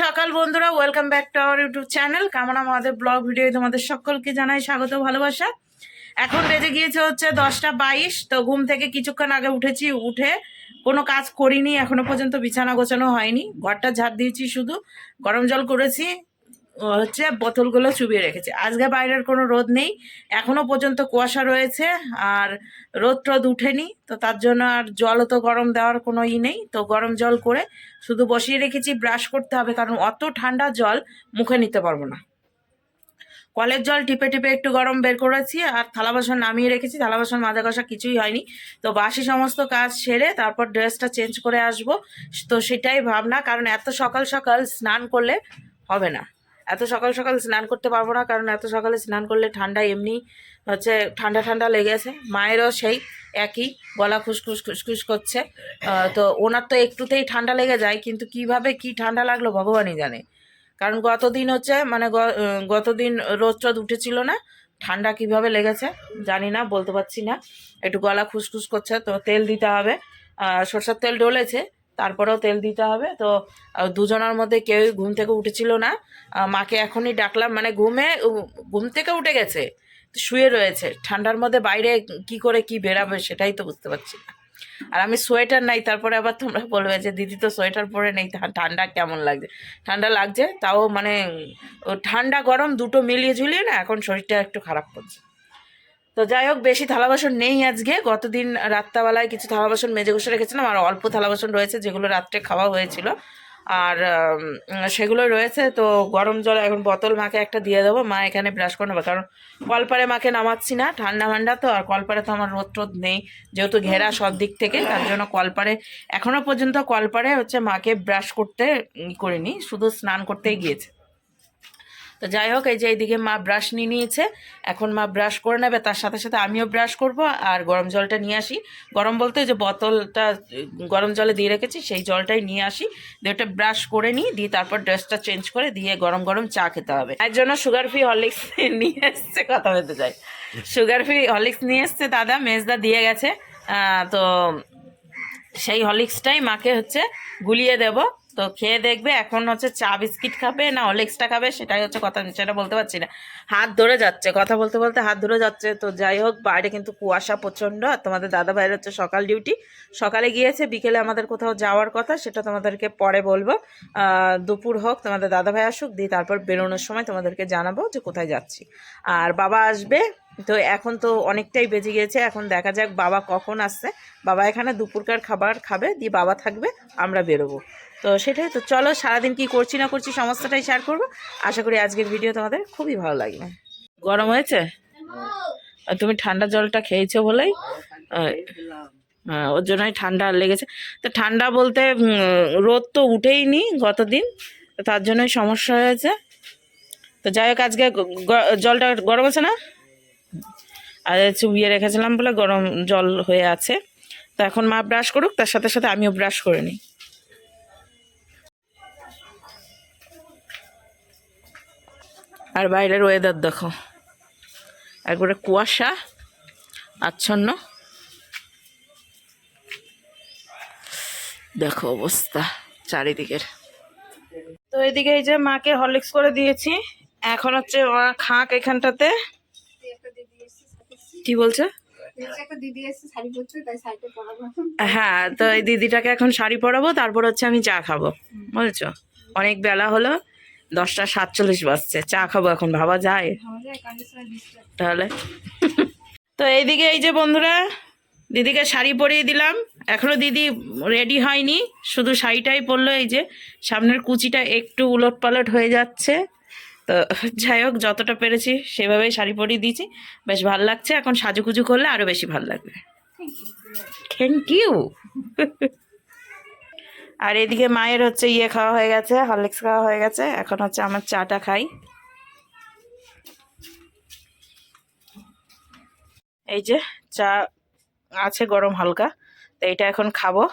সকাল বন্ধুরা, welcome back to our YouTube channel কামনা আমাদের ব্লগ ভিডিও। তোমাদের সকলকে জানাই স্বাগত, ভালোবাসা। এখন বেজে গিয়েছে হচ্ছে 10টা 22। তো ঘুম থেকে কিছুক্ষণ আগে উঠেছি, উঠে কোনো কাজ করিনি এখনো পর্যন্ত, বিছানা গোছানো হয়নি, ঘরটা ঝাড় দিয়েছি, শুধু গরম জল করেছি, হচ্ছে বোতলগুলো চুবিয়ে রেখেছি। আজকে বাইরের কোনো রোদ নেই, এখনো পর্যন্ত কুয়াশা রয়েছে, আর রোদ ট্রোদ উঠেনি, তো তার জন্য আর জলও তো গরম দেওয়ার কোনো নেই। তো গরম জল করে শুধু বসিয়ে রেখেছি, ব্রাশ করতে হবে, কারণ অত ঠান্ডা জল মুখে নিতে পারবো না। কলের জল টিপে টিপে একটু গরম বের করেছি, আর থালা বাসন নামিয়ে রেখেছি, থালা বাসন মাজা কষা কিছুই হয়নি। তো বাসি সমস্ত কাজ সেরে তারপর ড্রেসটা চেঞ্জ করে আসব। তো সেটাই ভাবনা, কারণ এত সকাল সকাল স্নান করলে হবে না, এত সকাল সকাল স্নান করতে পারবো না, কারণ এত সকালে স্নান করলে ঠান্ডা এমনি হচ্ছে ঠান্ডা ঠান্ডা লেগেছে। মায়েরও সেই একই, গলা খুসখুস খুসখুস করছে। তো ওনার তো একটুতেই ঠান্ডা লেগে যায়, কিন্তু কিভাবে কি ঠান্ডা লাগলো ভগবানই জানে। কারণ গতদিন হচ্ছে মানে গতদিন রোদ টদ উঠেছিল না, ঠান্ডা কিভাবে লেগেছে জানি না, বলতে পারছি না। একটু গলা খুসখুস করছে, তো তেল দিতে হবে। সরষের তেল ঢলেছে, তারপরেও তেল দিতে হবে। তো দুজনের মধ্যে কেউই ঘুম থেকে উঠেছিল না। মাকে এখনই ডাকলাম, মানে ঘুম থেকে উঠে গেছে, শুয়ে রয়েছে ঠান্ডার মধ্যে, বাইরে কি করে কি বেরাবে সেটাই তো বুঝতে পারছি না। আর আমি সোয়েটার নাই, তারপরে আবার তোমরা বলবে যে দিদি তো সোয়েটার পরে নেই, ঠান্ডা কেমন লাগছে। ঠান্ডা লাগছে, তাও মানে ঠান্ডা গরম দুটো মিলিয়ে ঝুলিয়ে না এখন শরীরটা একটু খারাপ করছে। তো যাই হোক, বেশি থালা বাসন নেই আজকে। গতদিন রাত্রাবেলায় কিছু থালা বাসন মেজে ঘষে রেখেছিলাম, আর অল্প থালা বাসন রয়েছে যেগুলো রাত্রে খাওয়া হয়েছিল, আর সেগুলো রয়েছে। তো গরম জল এখন বোতল মাকে একটা দিয়ে দেবো, মা এখানে ব্রাশ করে নেবে, কারণ কলপারে মাকে নামাচ্ছি না, ঠান্ডা ঠান্ডা তো, আর কলপারে তো আমার রোদ টোদ নেই, যেহেতু ঘেরা সব দিক থেকে, তার জন্য কলপারে এখনো পর্যন্ত কলপারে হচ্ছে মাকে ব্রাশ করতে করিনি, শুধু স্নান করতেই গিয়েছে। তো যাই হোক, এই যে এইদিকে মা ব্রাশ নিয়ে নিয়েছে, এখন মা ব্রাশ করে নেবে, তার সাথে সাথে আমিও ব্রাশ করব। আর গরম জলটা নিয়ে আসি, গরম বলতে যে বোতলটা গরম জলে দিয়ে রেখেছি সেই জলটাই নিয়ে আসি, দিয়ে ওটা ব্রাশ করে নিই, দিয়ে তারপর ড্রেসটা চেঞ্জ করে দিয়ে গরম গরম চা খেতে হবে। এর জন্য সুগার ফ্রি হরলিক্স নিয়ে এসছে, কথা বলতে চাই, সুগার ফ্রি হরলিক্স নিয়ে এসছে দাদা, মেজদা দিয়ে গেছে। তো সেই হরলিক্সটাই মাকে হচ্ছে গুলিয়ে দেব। তো খেয়ে দেখবে, এখন হচ্ছে চা বিস্কিট খাবে না হরলিক্সটা খাবে, সেটাই হচ্ছে কথা, সেটা বলতে পারছি না। হাত ধরে যাচ্ছে, কথা বলতে বলতে হাত ধরে যাচ্ছে। তো যাই হোক, বাইরে কিন্তু কুয়াশা প্রচণ্ড, আর তোমাদের দাদা ভাইয়ের হচ্ছে সকাল ডিউটি, সকালে গিয়েছে, বিকেলে আমাদের কোথাও যাওয়ার কথা, সেটা তোমাদেরকে পরে বলবো। দুপুর হোক, তোমাদের দাদা ভাই আসুক, দিয়ে তারপর বেরোনোর সময় তোমাদেরকে জানাবো যে কোথায় যাচ্ছি। আর বাবা আসবে, তো এখন তো অনেকটাই বেজে গিয়েছে, এখন দেখা যাক বাবা কখন আসছে। বাবা এখানে দুপুরকার খাবার খাবে, দিয়ে বাবা থাকবে, আমরা বেরোবো। তো সেটাই তো, চলো সারাদিন কি করছি না করছি সমস্তটাই শেয়ার করবো। আশা করি আজকের ভিডিও তোমাদের খুবই ভালো লাগবে। গরম হয়েছে, আর তুমি ঠান্ডা জলটা খেয়েছো বলেই ওর জন্যই ঠান্ডা লেগেছে। তো ঠান্ডা বলতে রোদ তো উঠেই নি গতদিন, তো তার জন্যই সমস্যা হয়েছে। তো যাই হোক, আজকে জলটা গরম আছে না, আর চুবিয়ে রেখেছিলাম বলে গরম জল হয়ে আছে। তো এখন মা ব্রাশ করুক, তার সাথে সাথে আমিও ব্রাশ করে নিই। আর বাইরের ওয়েদার দেখো, একবারে কুয়াশা আচ্ছন্ন, দেখো অবস্থা চারিদিকের। তো এদিকে এই যে মাকে হরলিক্স করে দিয়েছি, এখন হচ্ছে মা খাক এখানটাতে। কি বলছে? হ্যাঁ, তো এই দিদিটাকে এখন শাড়ি পরাবো, তারপর হচ্ছে আমি চা খাবো, বলছো? অনেক বেলা হলো, 10টা 47 বাজছে, চা খাবো এখন, ভাবা যায় তাহলে? তো এইদিকে এই যে বন্ধুরা, দিদিকে শাড়ি পরিয়ে দিলাম, এখনো দিদি রেডি হয়নি, শুধু শাড়িটাই পরলো। এই যে সামনের কুচিটা একটু উলট পালট হয়ে যাচ্ছে, তো যাই হোক যতটা পেরেছি সেভাবেই শাড়ি পরিয়ে দিয়েছি, বেশ ভালো লাগছে। এখন সাজুকুজু করলে আরো বেশি ভালো লাগবে। Thank you. আর এদিকে মায়ের হচ্ছে ইয়ে খাওয়া হয়ে গেছে, হরলিক্স খাওয়া হয়ে গেছে, এখন হচ্ছে আমার চাটা খাই। এই যে চা আছে গরম হালকা, তো এইটা এখন খাবো।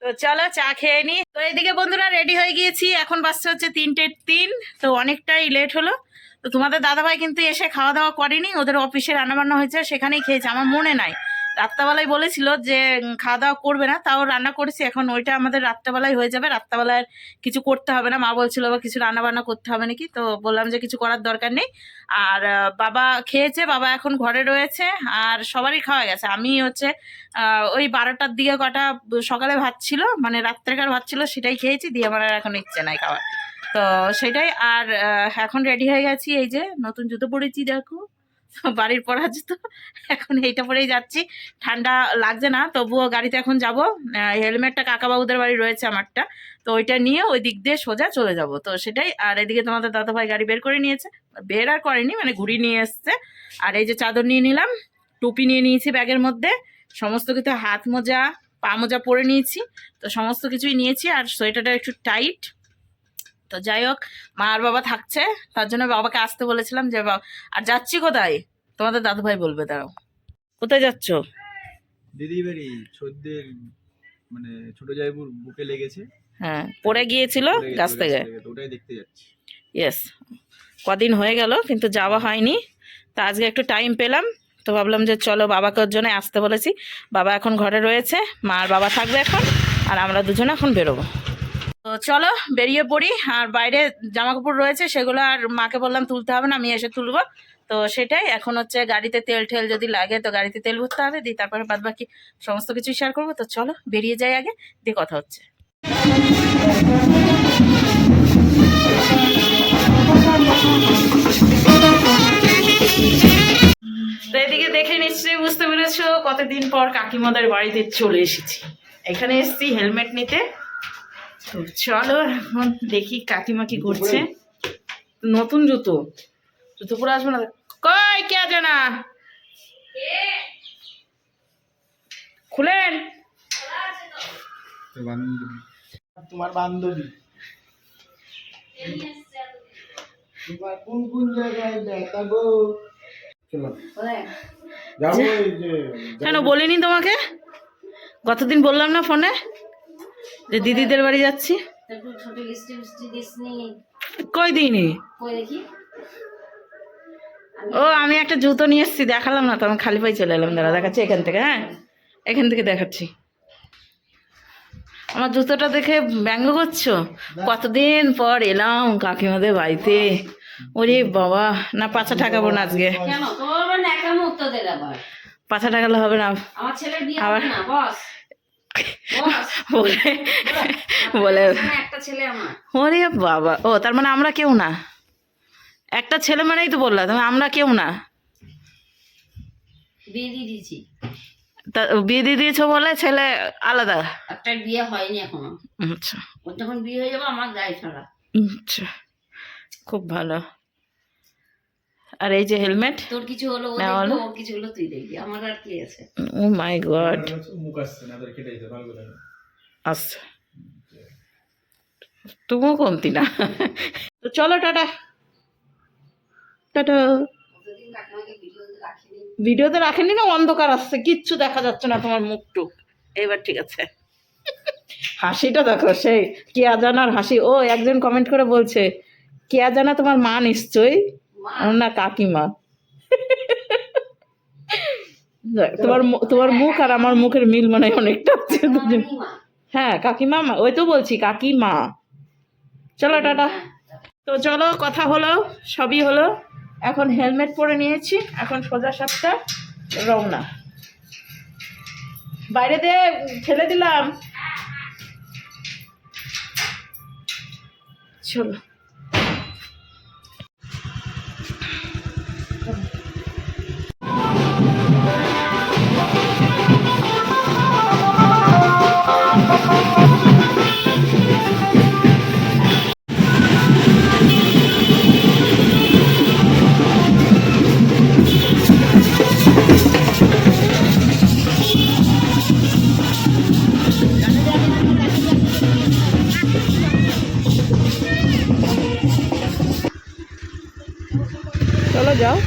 তো চলো চা খেয়ে নি। তো এইদিকে বন্ধুরা রেডি হয়ে গিয়েছি, এখন বাজছে হচ্ছে 3টে 3, তো অনেকটাই লেট হলো। তো তোমাদের দাদাভাই কিন্তু এসে খাওয়া দাওয়া করেনি, ওদের অফিসে রান্নাবান্না হয়েছে, সেখানেই খেয়েছে, আমার মনে নাই। রাত্রাবেলায় বলেছিল যে খাওয়া দাওয়া করবে না, তাও রান্না করেছি। এখন ওইটা আমাদের রাত্রাবেলায় হয়ে যাবে, রাত্রাবেলায় কিছু করতে হবে না। মা বলছিল বা কিছু রান্না বান্না করতে হবে নাকি, তো বললাম যে কিছু করার দরকার নেই। আর বাবা খেয়েছে, বাবা এখন ঘরে রয়েছে, আর সবারই খাওয়া গেছে। আমি হচ্ছে ওই 12টার দিকে কটা সকালে ভাত ছিল, মানে রাত্রেকার ভাত ছিল, সেটাই খেয়েছি, দিয়ে আমার আর এখন ইচ্ছে নাই খাওয়ার। তো সেটাই। আর এখন রেডি হয়ে গেছি, এই যে নতুন জুতো পরেছি দেখো, বাড়ির পরা জুতো। এখন এইটা পরেই যাচ্ছি, ঠান্ডা লাগছে না, তবুও গাড়িতে এখন যাব। হেলমেটটা কাকাবাবুদের বাড়ি রয়েছে আমারটা, তো ওইটা নিয়ে ওই দিক দিয়ে সোজা চলে যাব। তো সেটাই। আর এদিকে তোমাদের দাদাভাই গাড়ি বের করে নিয়েছে, বের আর করেনি, মানে ঘুরিয়ে নিয়ে এসছে। আর এই যে চাদর নিয়ে নিলাম, টুপি নিয়ে নিয়েছি ব্যাগের মধ্যে, সমস্ত কিছু, হাত মোজা পা মোজা পরে নিয়েছি, তো সমস্ত কিছুই নিয়েছি। আর সোয়েটারটা একটু টাইট। তো যাই হোক, মা আর বাবা থাকছে, তার জন্য বাবাকে আসতে বলেছিলাম যে বাবা। আর যাচ্ছি কোথায় তোমাদের দাদুভাই বলবে, দাঁড়াও। কোথায় যাচ্ছ? দিদি বাড়ি ছোটদের, মানে ছোট জায়বুর বুকে লেগেছে। হ্যাঁ, পড়ে গিয়েছিল গাছ থেকে। ওটাই দেখতে যাচ্ছি। ইয়েস, কদিন হয়ে গেল কিন্তু যাওয়া হয়নি, তো আজকে একটু টাইম পেলাম, তো ভাবলাম যে চলো, বাবাকে ওর জন্য আসতে বলেছি। বাবা এখন ঘরে রয়েছে, মা আর বাবা থাকবে এখন, আর আমরা দুজনে এখন বেরোবো। তো চলো বেরিয়ে পড়ি। আর বাইরে জামা কাপড় রয়েছে, সেগুলো আর মাকে বললাম তুলতে হবে না, আমি এসে তুলবো। তো সেটাই। এখন হচ্ছে গাড়িতে তেল ঠেল যদি লাগে তো গাড়িতে তেল ভরতে হবে, দিয়ে তারপরে বাদ বাকি সমস্ত কিছু শেয়ার করবো। তো চলো বেরিয়ে যাই আগে, দিয়ে কথা হচ্ছে। তো এদিকে দেখে নিশ্চয়ই বুঝতে পেরেছো কতদিন পর কাকিমাদের বাড়িতে চলে এসেছি। এখানে এসেছি হেলমেট নিতে। তো চলো এখন দেখি কাকিমা কি করছে। নতুন জুতো, জুতো পরে আসবো না, কই কে জানা খুলেন। তোমার বান্ধবী তোমার কোন কোন জায়গায় দেখা গো? কেন বলিনি তোমাকে? গতদিন বললাম না ফোনে যে দিদিদের বাড়ি যাচ্ছি। কই দিইনি। ও আমি একটা জুতো নিয়ে এসেছি, দেখালাম না তো, আমি খালি পায়ে চলে এলাম। দাঁড়া দেখাচ্ছি এখান থেকে। হ্যাঁ, এখান থেকে দেখাচ্ছি। আমার জুতোটা দেখে ব্যঙ্গ করছো? কতদিন পর এলাম কাকিমাদের বাড়িতে। ওরে বাবা, না পাছা ঠাকাবো না আজকে। পাছা ঠাকালে হবে না আবার, বলে ওরে বাবা। ও তার মানে আমরা কেউ না? একটা ছেলে মানেই তো বললা তুমি, আমরা কেউ না। বিয়ে দিয়ে দিয়েছো বলে ছেলে আলাদা? একটা বিয়ে হয়নি এখনো। আচ্ছা, ওর যখন বিয়ে হয়ে যাবে আমার গায়ে ছাড়া। আচ্ছা, খুব ভালো। আর এই যে হেলমেট, তোর কিছু হলো ও দেখবে, ওর কিছু হলো তুই দেখবি, আমার আর কি আছে। ও মাই গড, মুখ আসছে না, তোর কেটে দিতে ভালো করে। আচ্ছা, তুমিও কমতি না। তো চলো টাটা। টাটা। ভিডিওতে রাখেনি না, অন্ধকার আসছে, কিচ্ছু দেখা যাচ্ছে না তোমার মুখটুক। এবার ঠিক আছে। হাসিটা দেখো, সেই কেয়া জানার হাসি। ও একজন কমেন্ট করে বলছে কেয়া জানা তোমার মা নিশ্চয়ই, না কাকিমা। তোমার মুখ আর আমার মুখের মিল মানে অনেকটা আছে। হ্যাঁ কাকিমা, ওই তো বলছি কাকিমা। চলো টাটা। তো চলো, কথা হলো, সবই হলো। এখন হেলমেট পরে নিয়েছি, এখন সোজা সাপটা রওনা। বাইরে দিয়ে ফেলে দিলাম। চলো। চলো যাও।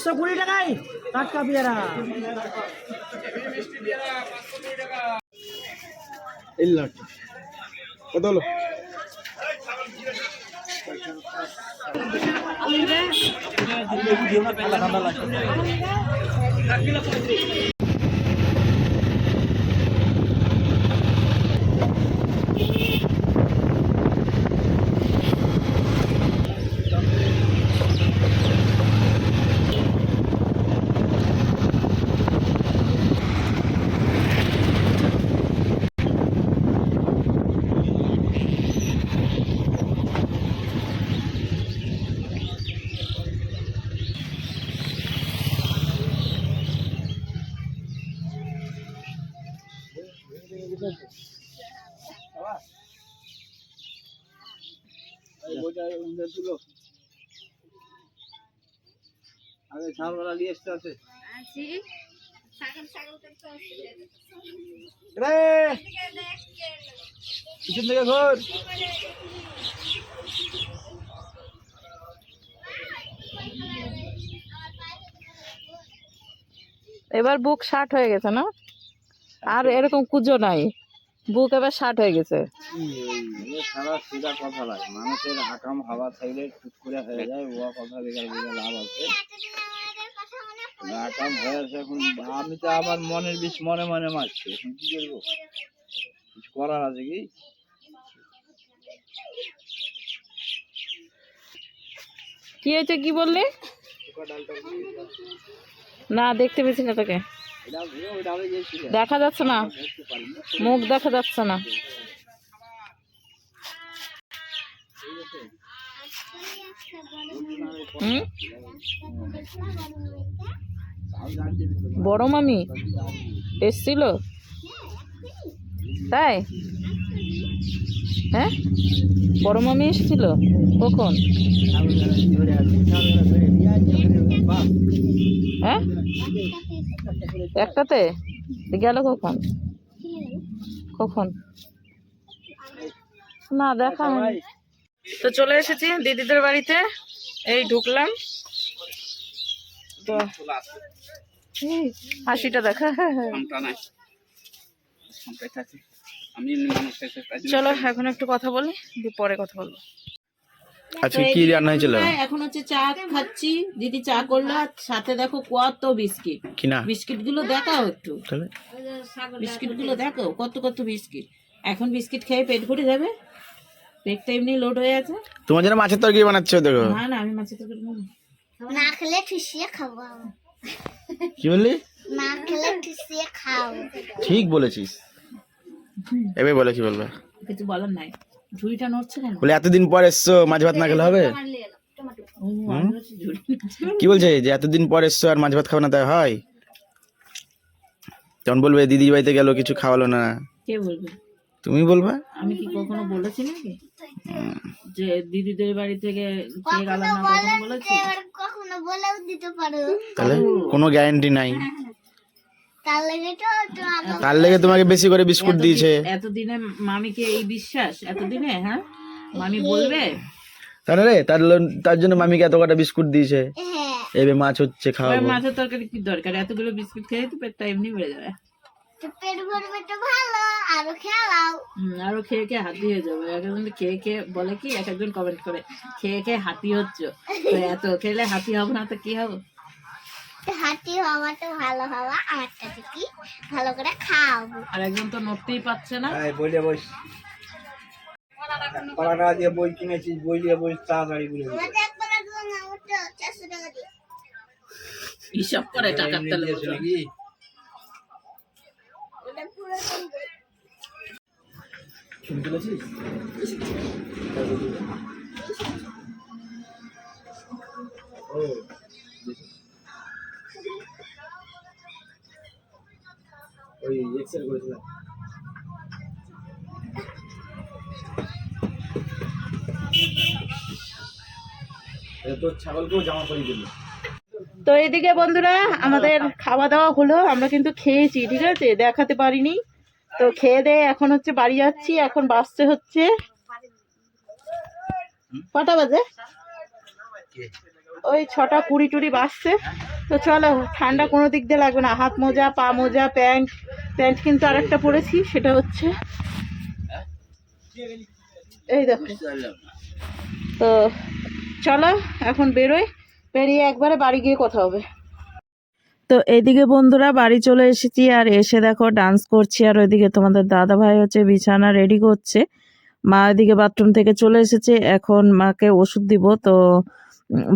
520 টাকায় টাটকা পেয়ারা। এই লাট কত হলো? আগে ছাগলওয়ালা নিয়ে আসতে আছে রে পিছন থেকে ঘোর। এবার বুক শার্ট হয়ে গেছে না, আর এরকম কুজো নাই, বুক এবার শার্ট হয়ে গেছে। সারা সিধা কথা লাগে, মানুষের আকাম হাওয়া থাকলে চুপ করে হয়ে যায়, ও কথা বেকার বেকার লাভ আছে। আকাম হয়ে আছে এখন, আমি তো আমার মনের বিষ মনে মনে মারছি, এখন কি করবো? কিছু করার আছে কি? কি হয়েছে কি বললি? না দেখতে পেয়েছি না তোকে, দেখা যাচ্ছে না, মুখ দেখা যাচ্ছে না। হুম, বড় মামি এসছিল তাই? হ্যাঁ, বড় মামি এসেছিল কখন? হ্যাঁ, একটাতে গেল কখন? কখন না দেখা হয়নি। তো চলে এসেছি দিদিদের বাড়িতে, এই ঢুকলাম তো হাসিটা দেখা। চলো এখন একটু কথা বলি, দিয়ে পরে কথা বলবো। আজকে কি রান্না হয়েছিল? এখন হচ্ছে চা খাচ্ছি, দিদি চা করলো, আর সাথে দেখো কত বিস্কিট। কিনা বিস্কিট গুলো দেখাও একটু, বিস্কিট গুলো দেখো কত কত বিস্কিট। এখন বিস্কিট খেয়ে পেট ভরে যাবে, পেটটা এমনি লোড হয়ে আছে। তোমার জন্য মাছের তরকারি বানাচ্ছ দেখো। না না, আমি মাছের তরকারি খাবো না, খেলে ঠিসিয়ে খাবো। কি বললি? না খেলে ঠিসিয়ে খাও। ঠিক বলেছিস, এবার বলে কি বলবে? কিছু বলার নাই, ঝুড়িটা নড়ছে কেন? বলে এতদিন পর এসছো, মাছ ভাত না খেলে হবে? ও, আমি ভাবছি ঝুড়ি নড়ছে। কি বলছে যে এতদিন পর এসছো আর মাছ ভাত খাও না, তাই হয়? তখন বলবে দিদি বাড়িতে গেল কিছু খাওয়ালো না। কে বলবে? তুমি বলবা। আমি কি কখনো বলেছি নাকি যে দিদিদের বাড়ি থেকে খেয়ে গেলাম না? কখনো বলেছি? এবার কখনো বলেও দিতে পারো। তাহলে কোনো গ্যারান্টি নাই, তার লেগে তো তোমাকে তার লেগে তোমাকে বেশি করে বিস্কুট দিয়েছে। এতদিনে মামিকে এই বিশ্বাস, এতদিনে? হ্যাঁ, মামি বলবে? তাহলে রে তার জন্য মামিকে এত কটা বিস্কুট দিয়েছে। হ্যাঁ, এবার মাছ হচ্ছে এবার খাওয়াবো। মাছের তরকারি কি দরকার? এতগুলো বিস্কুট খেয়ে তো পেটটা এমনি বেড়ে যাবে। তো পেট ভরবে তো ভালো, আরো খেলাও। আরো খেয়ে খেয়ে হাতি হয়ে যাবে। একজন খেয়ে খেয়ে বলে কি, এক একজন কমেন্ট করে খেয়ে খেয়ে হাতি হচ্ছে, তো এত খেলে হাতি হবো না তো কি হবো? হাতি হওয়া তো ভালো হওয়া, আমারটা কি ভালো করে খাওয়াবো। আর একজন তো নড়তেই পারছে না। বইলে বস, পাড়া দিয়ে বই কিনেছিস, বই দিয়ে বই তাড়াতাড়ি বলে আমাকে একবার একজন আমার তো 400 টাকা দিয়ে। হিসাব করে টাকার তালে বসে। ওটা পুরাতন বই। শুনতে পেয়েছিস? ও ওই এক্সেল করেছিলাম। তোর ছাগলকেও জামা পরিয়ে দিল। তো এদিকে বন্ধুরা আমাদের খাওয়া দাওয়া হলো, আমরা কিন্তু খেয়েছি, ঠিক আছে, দেখাতে পারিনি। তো খেয়ে দিয়ে এখন হচ্ছে বাড়ি যাচ্ছি। এখন বাসতে হচ্ছে কটা বাজে? ওই 6:20 বাজছে। তো চলো, ঠান্ডা কোনো দিক দিয়ে লাগবে না। হাত মোজা, পা মোজা, প্যান্ট কিন্তু আরেকটা পরেছি, সেটা হচ্ছে এই দেখো। তো চলো এখন বেরোই, বেরিয়ে একবারে বাড়ি গিয়ে কথা হবে। তো এইদিকে বন্ধুরা বাড়ি চলে এসেছি, আর এসে দেখো ডান্স করছি, আর ওইদিকে তোমাদের দাদা ভাই হচ্ছে বিছানা রেডি করছে। মা ওইদিকে বাথরুম থেকে চলে এসেছে, এখন মাকে ওষুধ দিব। তো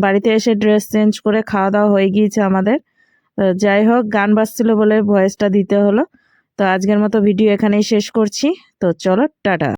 বাড়িতে এসে ড্রেস চেঞ্জ করে খাওয়া দাওয়া হয়ে গিয়েছে আমাদের। যাই হোক, গান বাজছিল বলে ভয়েসটা দিতে হলো। তো আজকের মতো ভিডিও এখানেই শেষ করছি। তো চলো, টাটা।